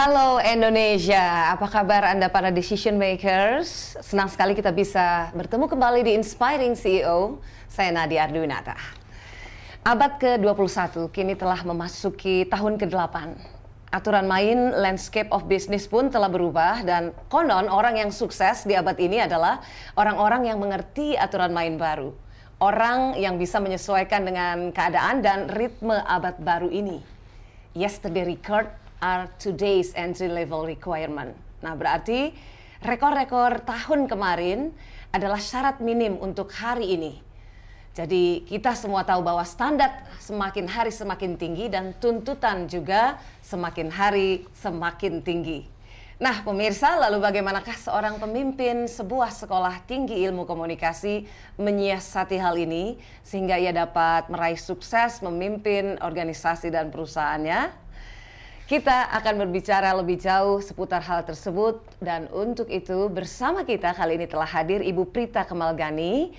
Halo Indonesia, apa kabar Anda para decision makers? Senang sekali kita bisa bertemu kembali di Inspiring CEO. Saya Nadia Arduinata. Abad ke-21 kini telah memasuki tahun ke-8. Aturan main landscape of business pun telah berubah dan konon orang yang sukses di abad ini adalah orang-orang yang mengerti aturan main baru. Orang yang bisa menyesuaikan dengan keadaan dan ritme abad baru ini. Yesterday record are today's entry level requirement. Nah, berarti rekor-rekor tahun kemarin adalah syarat minim untuk hari ini. Jadi kita semua tahu bahwa standar semakin hari semakin tinggi dan tuntutan juga semakin hari semakin tinggi. Nah, pemirsa, lalu bagaimanakah seorang pemimpin sebuah sekolah tinggi ilmu komunikasi menyiasati hal ini sehingga ia dapat meraih sukses memimpin organisasi dan perusahaannya? Kita akan berbicara lebih jauh seputar hal tersebut dan untuk itu bersama kita kali ini telah hadir Ibu Prita Kemalgani,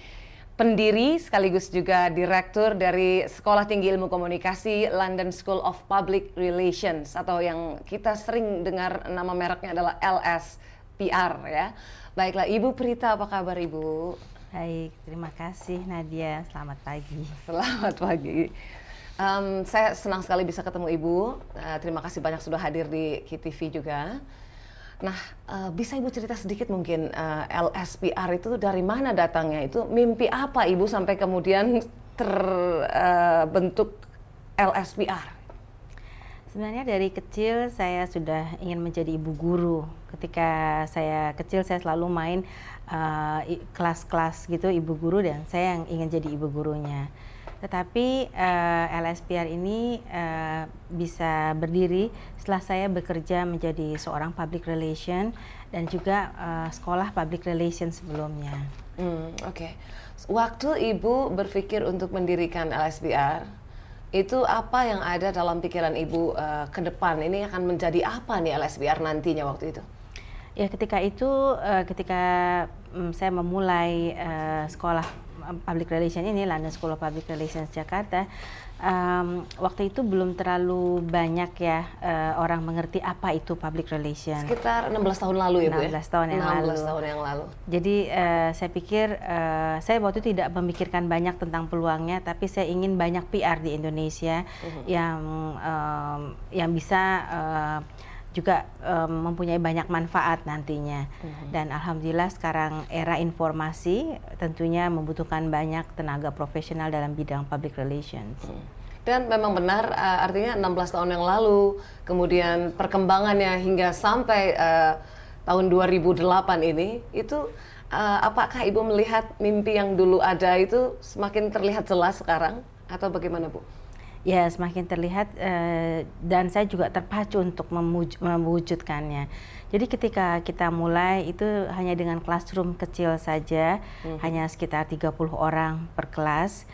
pendiri sekaligus juga direktur dari Sekolah Tinggi Ilmu Komunikasi London School of Public Relations atau yang kita sering dengar nama mereknya adalah LSPR ya. Baiklah Ibu Prita, apa kabar Ibu? Baik, terima kasih Nadia, selamat pagi. Selamat pagi. Saya senang sekali bisa ketemu Ibu. Terima kasih banyak sudah hadir di KTV juga. Nah, bisa Ibu cerita sedikit mungkin LSPR itu dari mana datangnya? Itu mimpi apa Ibu sampai kemudian terbentuk LSPR? Sebenarnya dari kecil saya sudah ingin menjadi ibu guru. Ketika saya kecil saya selalu main kelas-kelas gitu ibu guru dan saya yang ingin jadi ibu gurunya. Tetapi LSPR ini bisa berdiri setelah saya bekerja menjadi seorang public relation dan juga sekolah public relation sebelumnya. Oke. Waktu Ibu berpikir untuk mendirikan LSPR, itu apa yang ada dalam pikiran Ibu ke depan? Ini akan menjadi apa nih LSPR nantinya waktu itu? Ya, ketika itu ketika saya memulai sekolah Public Relations ini, London School of Public Relations Jakarta, waktu itu belum terlalu banyak ya orang mengerti apa itu Public Relations. Sekitar 16 tahun lalu ya Bu ya? 16 tahun yang lalu. 16 tahun yang lalu. Jadi saya pikir, saya waktu itu tidak memikirkan banyak tentang peluangnya, tapi saya ingin banyak PR di Indonesia yang bisa juga mempunyai banyak manfaat nantinya. Dan alhamdulillah sekarang era informasi tentunya membutuhkan banyak tenaga profesional dalam bidang public relations. Dan memang benar, artinya 16 tahun yang lalu, kemudian perkembangannya hingga sampai tahun 2008 ini, itu apakah Ibu melihat mimpi yang dulu ada itu semakin terlihat jelas sekarang atau bagaimana Bu? Ya, semakin terlihat dan saya juga terpacu untuk mewujudkannya. Jadi ketika kita mulai itu hanya dengan classroom kecil saja, hanya sekitar 30 orang per kelas,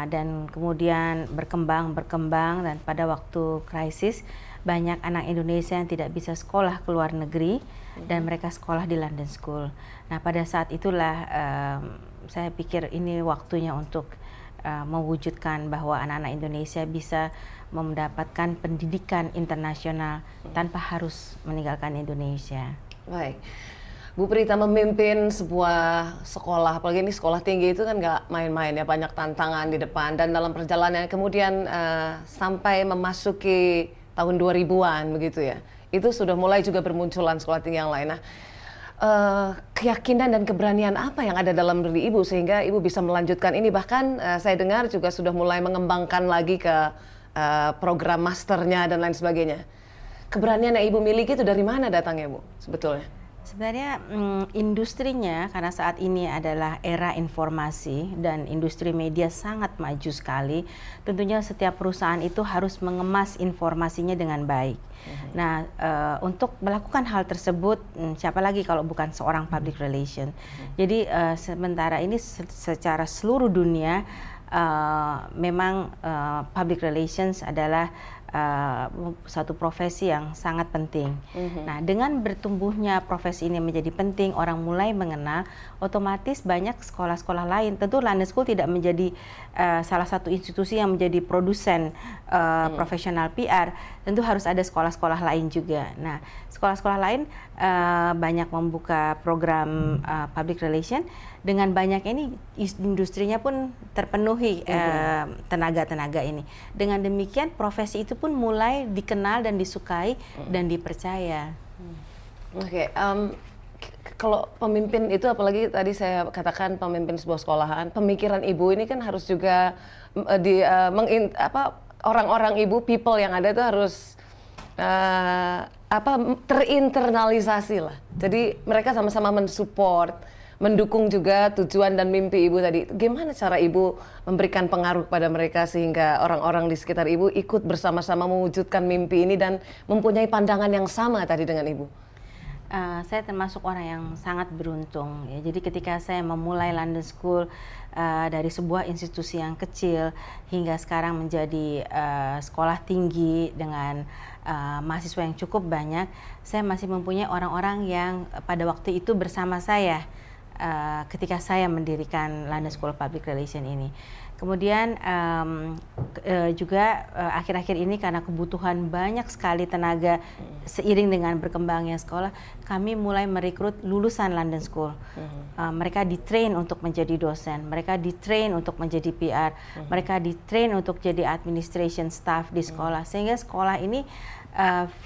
dan kemudian berkembang dan pada waktu krisis banyak anak Indonesia yang tidak bisa sekolah ke luar negeri dan mereka sekolah di London School. Nah, pada saat itulah saya pikir ini waktunya untuk mewujudkan bahwa anak-anak Indonesia bisa mendapatkan pendidikan internasional tanpa harus meninggalkan Indonesia. Baik, Bu Prita memimpin sebuah sekolah, apalagi ini sekolah tinggi itu kan nggak main-main ya, banyak tantangan di depan dan dalam perjalanan kemudian sampai memasuki tahun 2000-an begitu ya, itu sudah mulai juga bermunculan sekolah tinggi yang lain. Nah, keyakinan dan keberanian apa yang ada dalam diri Ibu sehingga Ibu bisa melanjutkan ini, bahkan saya dengar juga sudah mulai mengembangkan lagi ke program masternya dan lain sebagainya. Keberanian yang Ibu miliki itu dari mana datangnya Bu sebetulnya? Sebenarnya industrinya, karena saat ini adalah era informasi dan industri media sangat maju sekali, tentunya setiap perusahaan itu harus mengemas informasinya dengan baik. Nah, untuk melakukan hal tersebut, siapa lagi kalau bukan seorang public relation. Jadi sementara ini secara seluruh dunia memang public relations adalah satu profesi yang sangat penting. Nah, dengan bertumbuhnya profesi ini menjadi penting, orang mulai mengenal, otomatis banyak sekolah-sekolah lain. Tentu London School tidak menjadi salah satu institusi yang menjadi produsen profesional PR. Tentu harus ada sekolah-sekolah lain juga. Nah, sekolah-sekolah lain banyak membuka program public relation. Dengan banyak ini industrinya pun terpenuhi tenaga-tenaga ini. Dengan demikian profesi itu pun mulai dikenal dan disukai dan dipercaya. Oke, kalau pemimpin itu, apalagi tadi saya katakan pemimpin sebuah sekolahan, pemikiran ibu ini kan harus juga orang-orang ibu, people yang ada itu harus terinternalisasi lah. Jadi mereka sama-sama mensupport, mendukung juga tujuan dan mimpi ibu tadi. Gimana cara ibu memberikan pengaruh pada mereka sehingga orang-orang di sekitar ibu ikut bersama-sama mewujudkan mimpi ini dan mempunyai pandangan yang sama tadi dengan ibu? Saya termasuk orang yang sangat beruntung. Ya. Jadi ketika saya memulai London School dari sebuah institusi yang kecil hingga sekarang menjadi sekolah tinggi dengan mahasiswa yang cukup banyak, saya masih mempunyai orang-orang yang pada waktu itu bersama saya ketika saya mendirikan London School of Public Relations ini. Kemudian juga akhir-akhir ini karena kebutuhan banyak sekali tenaga seiring dengan berkembangnya sekolah, kami mulai merekrut lulusan London School. Mereka ditrain untuk menjadi dosen, mereka ditrain untuk menjadi PR, mereka ditrain untuk jadi administration staff di sekolah, sehingga sekolah ini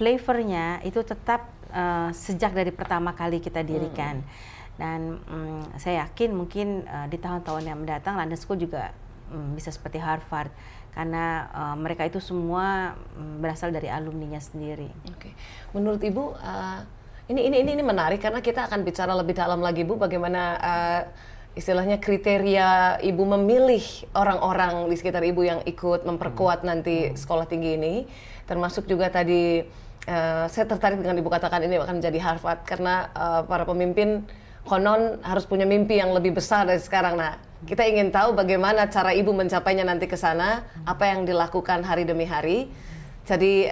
flavornya itu tetap sejak dari pertama kali kita dirikan. Dan saya yakin mungkin di tahun-tahun yang mendatang London School juga bisa seperti Harvard, karena mereka itu semua berasal dari alumninya sendiri. Oke. Menurut Ibu, ini menarik karena kita akan bicara lebih dalam lagi, Bu, bagaimana istilahnya kriteria Ibu memilih orang-orang di sekitar Ibu yang ikut memperkuat nanti sekolah tinggi ini, termasuk juga tadi saya tertarik dengan Ibu katakan ini akan menjadi Harvard karena para pemimpin konon harus punya mimpi yang lebih besar dari sekarang. Nah, kita ingin tahu bagaimana cara Ibu mencapainya nanti ke sana, apa yang dilakukan hari demi hari. Jadi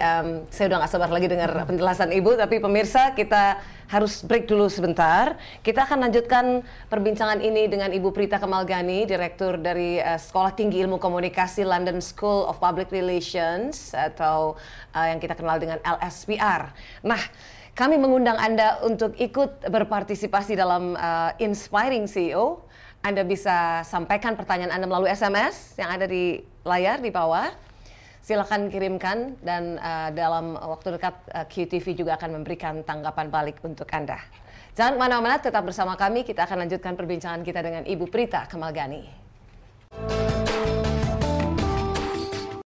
saya udah gak sabar lagi dengar penjelasan Ibu, tapi pemirsa kita harus break dulu sebentar. Kita akan lanjutkan perbincangan ini dengan Ibu Prita Kamalgani, Direktur dari Sekolah Tinggi Ilmu Komunikasi London School of Public Relations atau yang kita kenal dengan LSPR. Nah, kami mengundang Anda untuk ikut berpartisipasi dalam Inspiring CEO. Anda bisa sampaikan pertanyaan Anda melalui SMS yang ada di layar di bawah. Silakan kirimkan dan dalam waktu dekat QTV juga akan memberikan tanggapan balik untuk Anda. Jangan kemana-mana, tetap bersama kami. Kita akan lanjutkan perbincangan kita dengan Ibu Prita Kamalgani.